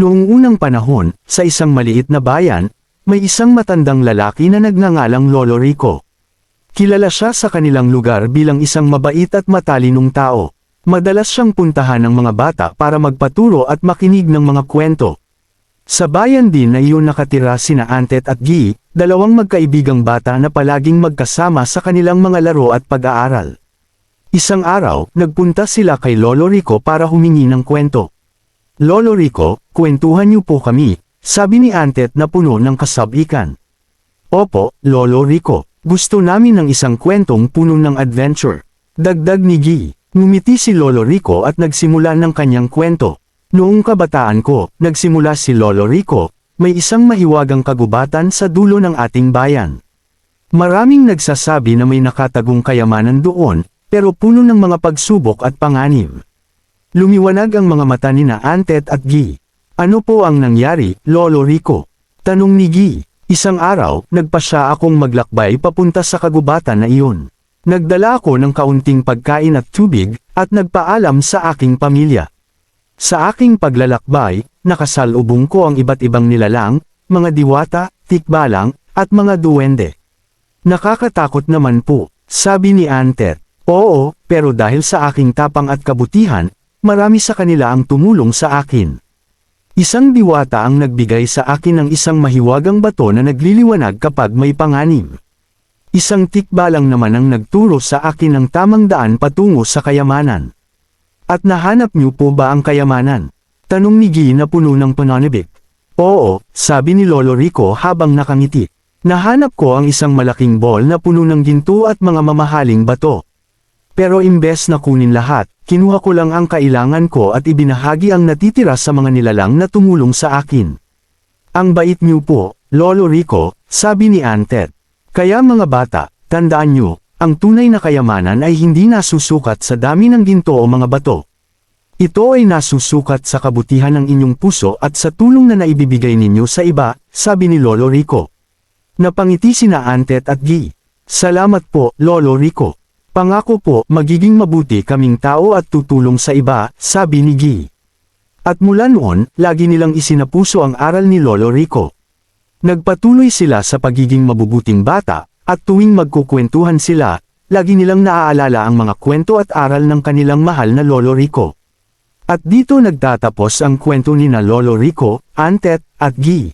Noong unang panahon, sa isang maliit na bayan, may isang matandang lalaki na nagngangalang Lolo Rico. Kilala siya sa kanilang lugar bilang isang mabait at matalinong tao. Madalas siyang puntahan ng mga bata para magpaturo at makinig ng mga kwento. Sa bayan din na iyon nakatira sina Antet at Guy, dalawang magkaibigang bata na palaging magkasama sa kanilang mga laro at pag-aaral. Isang araw, nagpunta sila kay Lolo Rico para humingi ng kwento. "Lolo Rico, kwentuhan niyo po kami," sabi ni Antet na puno ng kasabikan. "Opo, Lolo Rico, gusto namin ng isang kwentong puno ng adventure," dagdag ni Guy. Ngumiti si Lolo Rico at nagsimula ng kanyang kwento. "Noong kabataan ko," nagsimula si Lolo Rico, "may isang mahiwagang kagubatan sa dulo ng ating bayan. Maraming nagsasabi na may nakatagong kayamanan doon, pero puno ng mga pagsubok at panganib." Lumiwanag ang mga mata ni na Antet at Guy. "Ano po ang nangyari, Lolo Rico?" tanong ni Guy. "Isang araw, nagpasya akong maglakbay papunta sa kagubatan na iyon. Nagdala ako ng kaunting pagkain at tubig, at nagpaalam sa aking pamilya. Sa aking paglalakbay, nakasalubong ko ang iba't ibang nilalang, mga diwata, tikbalang, at mga duwende. Nakakatakot naman po," sabi ni Antet. "Oo, pero dahil sa aking tapang at kabutihan, marami sa kanila ang tumulong sa akin. Isang diwata ang nagbigay sa akin ng isang mahiwagang bato na nagliliwanag kapag may panganib. Isang tikbalang naman ang nagturo sa akin ng tamang daan patungo sa kayamanan." "At nahanap niyo po ba ang kayamanan?" tanong ni Guy na puno ng pananibik. "Oo," sabi ni Lolo Rico habang nakangiti. "Nahanap ko ang isang malaking ball na puno ng ginto at mga mamahaling bato. Pero imbes na kunin lahat, kinuha ko lang ang kailangan ko at ibinahagi ang natitira sa mga nilalang na tumulong sa akin." "Ang bait niyo po, Lolo Rico," sabi ni Antet. "Kaya mga bata, tandaan niyo, ang tunay na kayamanan ay hindi nasusukat sa dami ng ginto o mga bato. Ito ay nasusukat sa kabutihan ng inyong puso at sa tulong na naibibigay ninyo sa iba," sabi ni Lolo Rico. Napangiti sina Antet at Guy. "Salamat po, Lolo Rico. Pangako po, magiging mabuti kaming tao at tutulong sa iba," sabi ni Guy. At mula noon, lagi nilang isinapuso ang aral ni Lolo Rico. Nagpatuloy sila sa pagiging mabubuting bata, at tuwing magkukwentuhan sila, lagi nilang naaalala ang mga kwento at aral ng kanilang mahal na Lolo Rico. At dito nagtatapos ang kwento ni na Lolo Rico, Antet, at Guy.